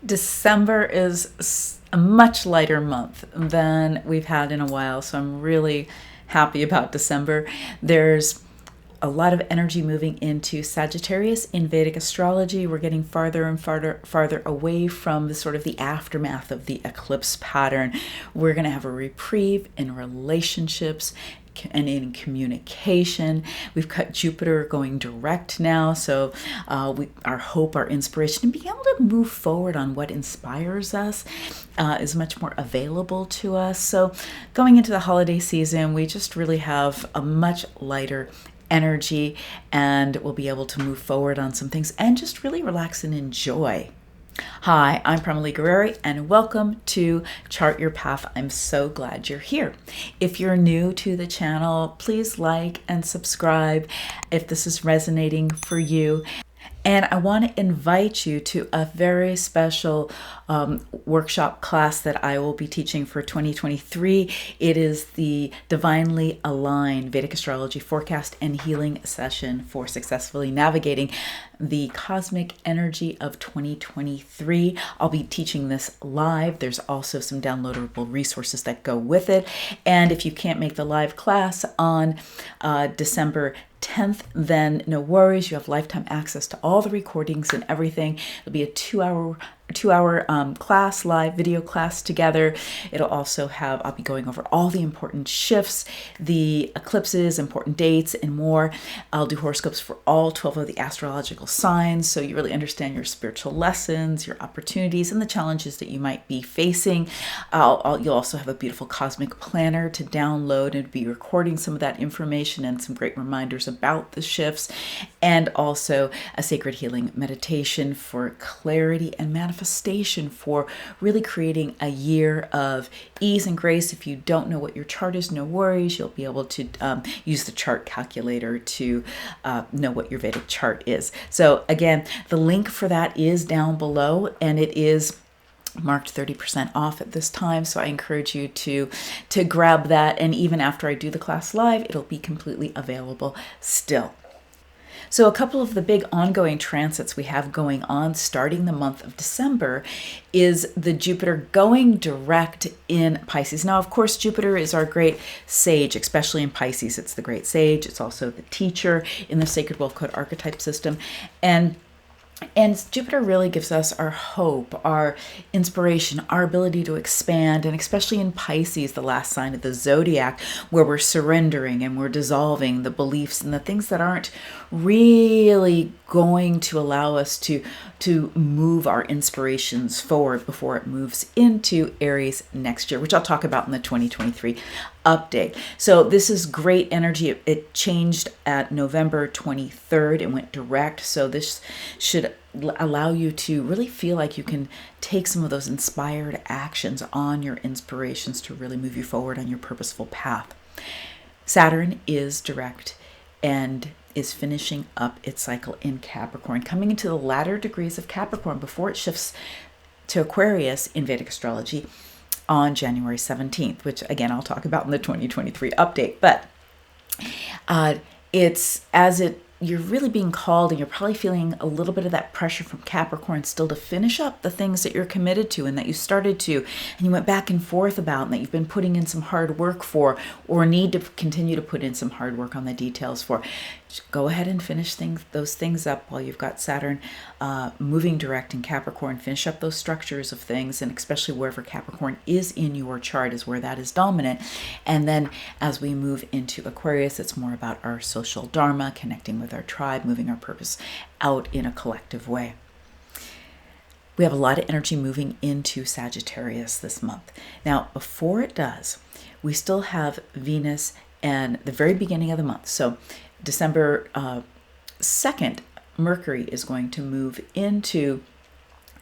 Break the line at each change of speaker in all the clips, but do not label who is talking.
December is a much lighter month than we've had in a while, so I'm really happy about December. There's a lot of energy moving into Sagittarius in Vedic astrology. We're getting farther and farther away from the sort of the aftermath of the eclipse pattern. We're going to have a reprieve in relationships and in communication. We've got Jupiter going direct now, so our hope, our inspiration, and being able to move forward on what inspires us is much more available to us. So going into the holiday season, we just really have a much lighter energy, and we'll be able to move forward on some things and just really relax and enjoy. Hi, I'm Prema Gurreri, and welcome to Chart Your Path. I'm so glad you're here. If you're new to the channel, please like and subscribe if this is resonating for you. And I want to invite you to a very special workshop class that I will be teaching for 2023. It is the Divinely Aligned Vedic Astrology Forecast and Healing Session for successfully navigating the cosmic energy of 2023. I'll be teaching this live. There's also some downloadable resources that go with it. And if you can't make the live class on December 10th, then no worries. You have lifetime access to all the recordings and everything. It'll be a two-hour class, live video class together. It'll also have, I'll be going over all the important shifts, the eclipses, important dates, and more. I'll do horoscopes for all 12 of the astrological signs, so you really understand your spiritual lessons, your opportunities, and the challenges that you might be facing. You'll also have a beautiful cosmic planner to download and be recording some of that information and some great reminders about the shifts, and also a sacred healing meditation for clarity and manifestation for really creating a year of ease and grace. If you don't know what your chart is, no worries. You'll be able to use the chart calculator to know what your Vedic chart is. So again, the link for that is down below, and it is marked 30% off at this time. So I encourage you to grab that. And even after I do the class live, it'll be completely available still. So a couple of the big ongoing transits we have going on starting the month of December is the Jupiter going direct in Pisces. Now, of course, Jupiter is our great sage, especially in Pisces. It's the great sage. It's also the teacher in the Sacred Wealth Code Archetype system. And Jupiter really gives us our hope, our inspiration, our ability to expand, and especially in Pisces, the last sign of the zodiac, where we're surrendering and we're dissolving the beliefs and the things that aren't really going to allow us to move our inspirations forward before it moves into Aries next year, which I'll talk about in the 2023 update. So this is great energy. It changed at November 23rd and went direct. So this should allow you to really feel like you can take some of those inspired actions on your inspirations to really move you forward on your purposeful path. Saturn is direct and is finishing up its cycle in Capricorn, coming into the latter degrees of Capricorn before it shifts to Aquarius in Vedic astrology on January 17th, which again, I'll talk about in the 2023 update. But you're really being called, and you're probably feeling a little bit of that pressure from Capricorn still to finish up the things that you're committed to and that you started to, and you went back and forth about, and that you've been putting in some hard work for, or need to continue to put in some hard work on the details for. Just go ahead and finish those things up while you've got Saturn moving direct in Capricorn. Finish up those structures of things, and especially wherever Capricorn is in your chart is where that is dominant. And then as we move into Aquarius, it's more about our social dharma, connecting with our tribe, moving our purpose out in a collective way. We have a lot of energy moving into Sagittarius this month. Now, before it does, we still have Venus and the very beginning of the month. So December 2nd, Mercury is going to move into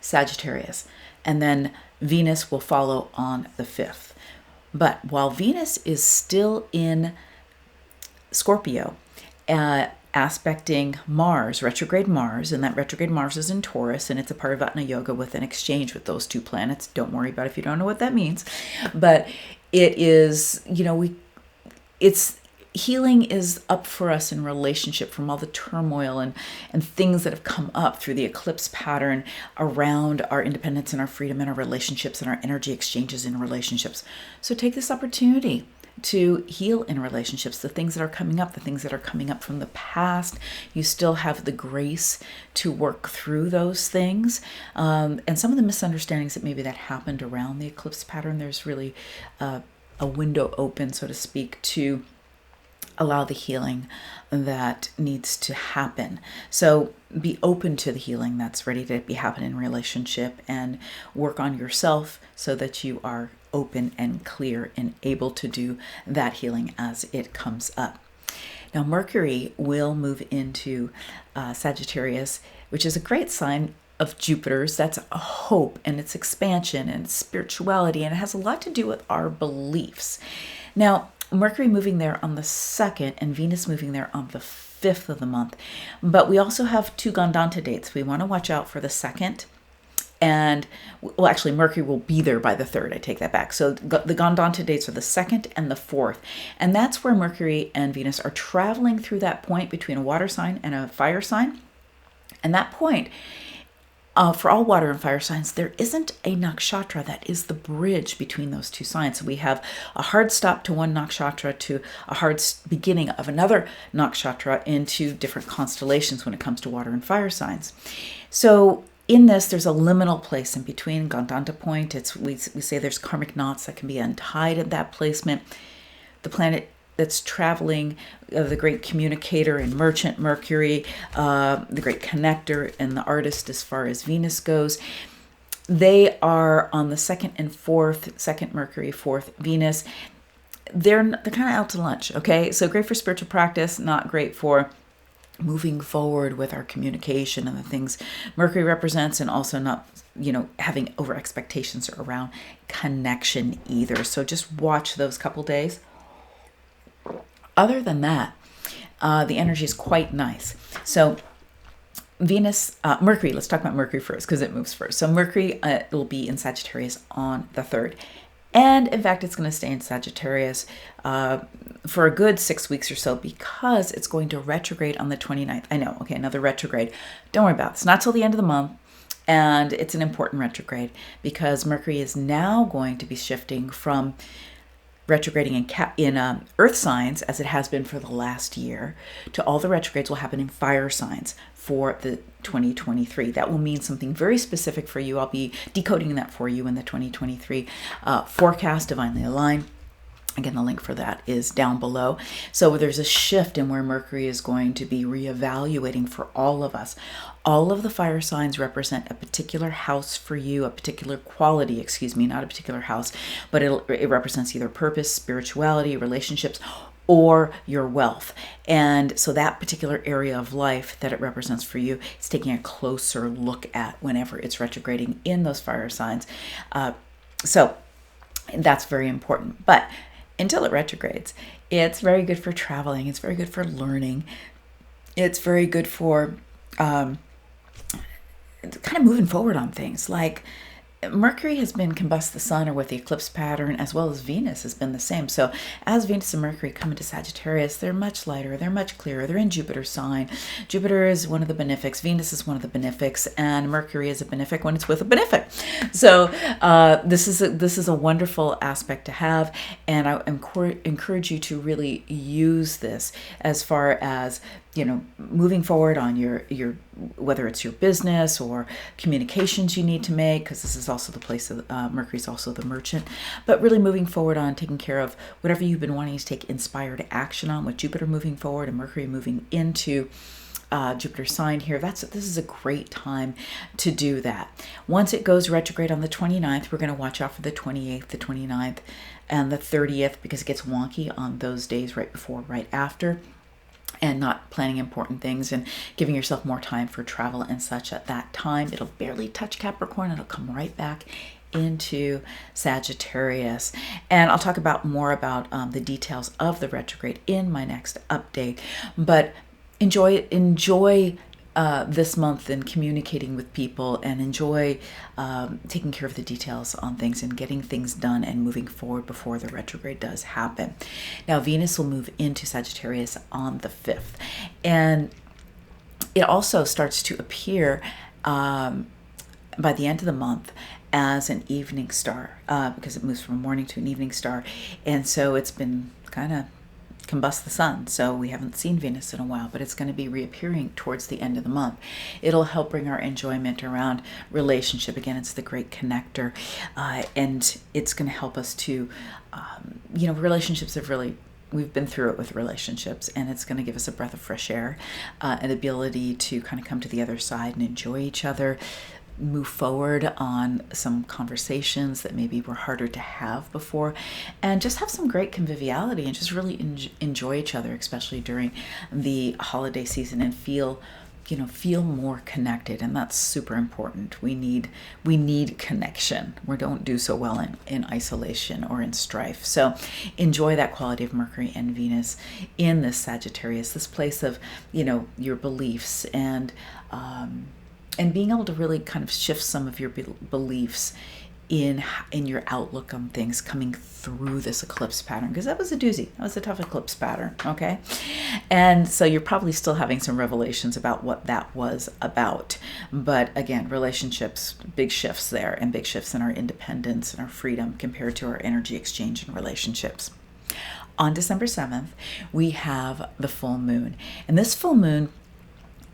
Sagittarius, and then Venus will follow on the 5th. But while Venus is still in Scorpio, aspecting Mars, retrograde Mars, and that retrograde Mars is in Taurus, and it's a Parivatana Yoga with an exchange with those two planets. Don't worry about it if you don't know what that means. But it is, it's healing is up for us in relationship from all the turmoil and things that have come up through the eclipse pattern around our independence and our freedom and our relationships and our energy exchanges in relationships. So take this opportunity to heal in relationships, the things that are coming up, the things that are coming up from the past. You still have the grace to work through those things. And some of the misunderstandings that maybe that happened around the eclipse pattern, there's really a window open, so to speak, to allow the healing that needs to happen. So be open to the healing that's ready to be happening in relationship, and work on yourself so that you are open and clear and able to do that healing as it comes up. Now, Mercury will move into Sagittarius, which is a great sign of Jupiter's. That's a hope and its expansion and spirituality, and it has a lot to do with our beliefs. Now, Mercury moving there on the 2nd and Venus moving there on the 5th of the month. But we also have 2 Gandanta dates. We want to watch out for the 2nd. And, well, actually, Mercury will be there by the 3rd. I take that back. So the Gandanta dates are the 2nd and the 4th. And that's where Mercury and Venus are traveling through that point between a water sign and a fire sign. And that point, for all water and fire signs, there isn't a nakshatra that is the bridge between those two signs. So we have a hard stop to one nakshatra to a hard beginning of another nakshatra into different constellations when it comes to water and fire signs. So in this, there's a liminal place in between, Gandanta point. We say there's karmic knots that can be untied at that placement. The planet that's traveling, the great communicator and merchant Mercury, the great connector and the artist as far as Venus goes. They are on the 2nd and 4th, 2nd Mercury, 4th Venus. They're kind of out to lunch, okay? So great for spiritual practice, not great for moving forward with our communication and the things Mercury represents, and also not, having over expectations around connection either. So just watch those couple days. Other than that, the energy is quite nice. So Mercury, let's talk about Mercury first because it moves first. So Mercury will be in Sagittarius on the 3rd. And in fact, it's going to stay in Sagittarius for a good 6 weeks or so, because it's going to retrograde on the 29th. I know, okay, another retrograde. Don't worry about it. It's not till the end of the month. And it's an important retrograde because Mercury is now going to be shifting from retrograding in earth signs, as it has been for the last year, to all the retrogrades will happen in fire signs for the 2023. That will mean something very specific for you. I'll be decoding that for you in the 2023 forecast, Divinely Aligned. Again, the link for that is down below. So there's a shift in where Mercury is going to be reevaluating for all of us. All of the fire signs represent a particular house for you, a particular quality, not a particular house, but it represents either purpose, spirituality, relationships, or your wealth. And so that particular area of life that it represents for you, it's taking a closer look at whenever it's retrograding in those fire signs. So that's very important. But until it retrogrades, it's very good for traveling. It's very good for learning. It's very good for kind of moving forward on things. Like Mercury has been combust the sun, or with the eclipse pattern, as well as Venus has been the same. So as Venus and Mercury come into Sagittarius, they're much lighter, they're much clearer, they're in Jupiter's sign. Jupiter is one of the benefics, Venus is one of the benefics, and Mercury is a benefic when it's with a benefic. So this is a wonderful aspect to have, and I encourage you to really use this as far as moving forward on your whether it's your business or communications you need to make, because this is also the place of Mercury's also the merchant, but really moving forward on taking care of whatever you've been wanting to take inspired action on, with Jupiter moving forward and Mercury moving into Jupiter's sign here. This is a great time to do that. Once it goes retrograde on the 29th, we're going to watch out for the 28th, the 29th, and the 30th, because it gets wonky on those days right before, right after, and not planning important things and giving yourself more time for travel and such at that time. It'll barely touch Capricorn. It'll come right back into Sagittarius. And I'll talk more about the details of the retrograde in my next update. But enjoy this month in communicating with people and enjoy taking care of the details on things and getting things done and moving forward before the retrograde does happen. Now, Venus will move into Sagittarius on the 5th, and it also starts to appear by the end of the month as an evening star, because it moves from a morning to an evening star. And so it's been kind of combust the sun, so we haven't seen Venus in a while, but it's going to be reappearing towards the end of the month. It'll help bring our enjoyment around relationship. Again, it's the great connector, and it's going to help us to, relationships have really, we've been through it with relationships, and it's going to give us a breath of fresh air, an ability to kind of come to the other side and enjoy each other, move forward on some conversations that maybe were harder to have before, and just have some great conviviality and just really enjoy each other, especially during the holiday season, and feel more connected. And that's super important. We need connection. We don't do so well in isolation or in strife. So enjoy that quality of Mercury and Venus in this Sagittarius, this place of, your beliefs, and being able to really kind of shift some of your beliefs in your outlook on things coming through this eclipse pattern, because that was a doozy. That was a tough eclipse pattern, okay? And so you're probably still having some revelations about what that was about. But again, relationships, big shifts there, and big shifts in our independence and our freedom compared to our energy exchange and relationships. On December 7th, we have the full moon. And this full moon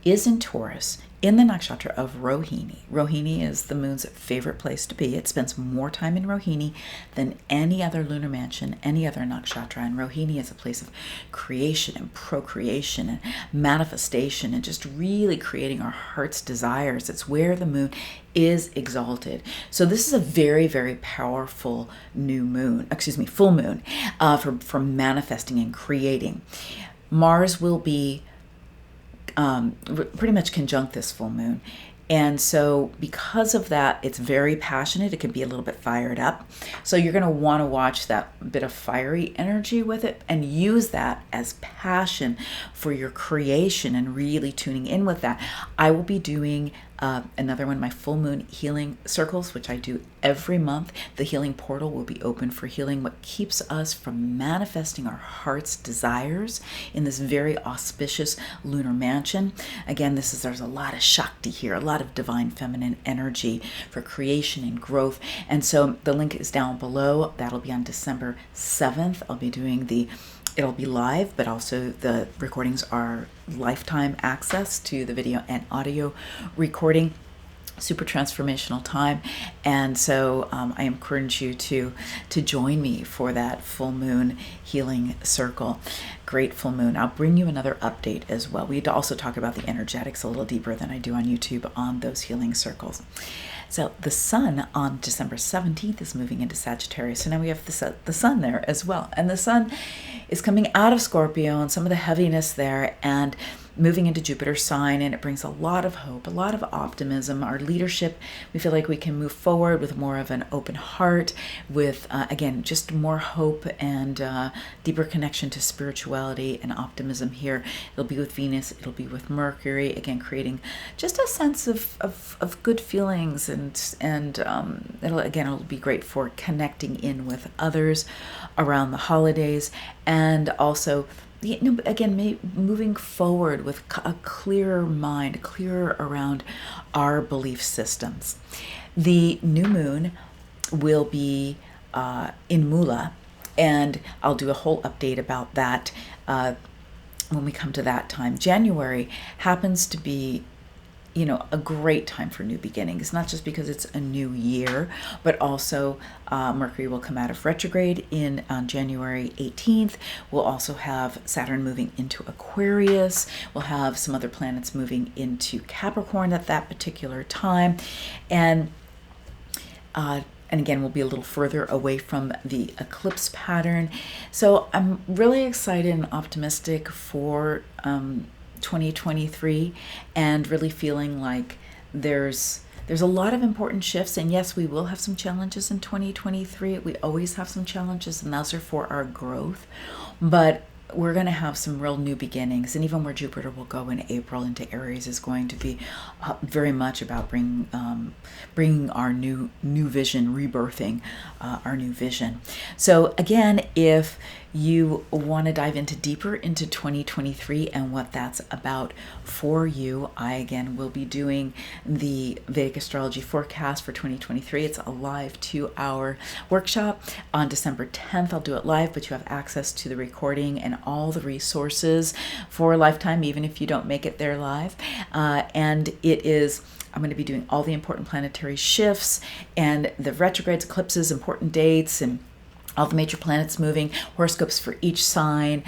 is in Taurus, in the nakshatra of Rohini. Rohini is the moon's favorite place to be. It spends more time in Rohini than any other lunar mansion, any other nakshatra. And Rohini is a place of creation and procreation and manifestation and just really creating our heart's desires. It's where the moon is exalted. So this is a very, very powerful full moon for manifesting and creating. Mars will be pretty much conjunct this full moon. And so because of that, it's very passionate. It can be a little bit fired up. So you're going to want to watch that bit of fiery energy with it and use that as passion for your creation and really tuning in with that. I will be doing another one of my full moon healing circles, which I do every month. The healing portal will be open for healing what keeps us from manifesting our heart's desires in this very auspicious lunar mansion. Again, there's a lot of Shakti here, a lot of divine feminine energy for creation and growth. And so the link is down below. That'll be on December 7th. I'll be doing it'll be live, but also the recordings are lifetime access to the video and audio recording. Super transformational time. And so I encourage you to join me for that full moon healing circle. Great full moon. I'll bring you another update as well. We also talk about the energetics a little deeper than I do on YouTube on those healing circles. So the sun on December 17th is moving into Sagittarius. So now we have the sun there as well. And the sun is coming out of Scorpio and some of the heaviness there and moving into Jupiter's sign, and it brings a lot of hope, a lot of optimism. Our leadership, we feel like we can move forward with more of an open heart, with, again, just more hope and deeper connection to spirituality and optimism here. It'll be with Venus, it'll be with Mercury, again, creating just a sense of good feelings, and it'll be great for connecting in with others around the holidays, and also again, moving forward with a clearer mind, clearer around our belief systems. The new moon will be in Mula, and I'll do a whole update about that when we come to that time. January happens to be a great time for new beginnings, not just because it's a new year, but also Mercury will come out of retrograde on January 18th. We'll also have Saturn moving into Aquarius. We'll have some other planets moving into Capricorn at that particular time. And again, we'll be a little further away from the eclipse pattern. So I'm really excited and optimistic for 2023, and really feeling like there's a lot of important shifts. And yes, we will have some challenges in 2023. We always have some challenges, and those are for our growth. But we're going to have some real new beginnings, and even where Jupiter will go in April into Aries is going to be very much about bringing our new vision, rebirthing our new vision. So again, if you want to dive deeper into 2023 and what that's about for you, I again will be doing the Vedic astrology forecast for 2023. It's a live 2-hour workshop on December 10th. I'll do it live, but you have access to the recording and all the resources for a lifetime, even if you don't make it there live. And I'm going to be doing all the important planetary shifts and the retrogrades, eclipses, important dates, and all the major planets moving, horoscopes for each sign.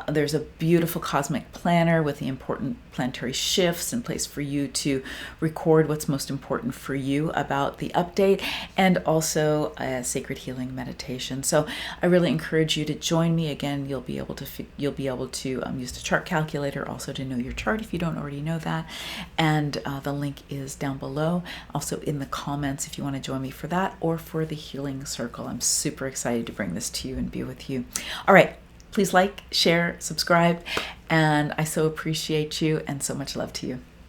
There's a beautiful cosmic planner with the important planetary shifts in place for you to record what's most important for you about the update, and also a sacred healing meditation. So I really encourage you to join me. Again, you'll be able to use the chart calculator also to know your chart if you don't already know that. And the link is down below, also in the comments if you want to join me for that or for the healing circle. I'm super excited to bring this to you and be with you. All right. Please like, share, subscribe, and I so appreciate you, and so much love to you.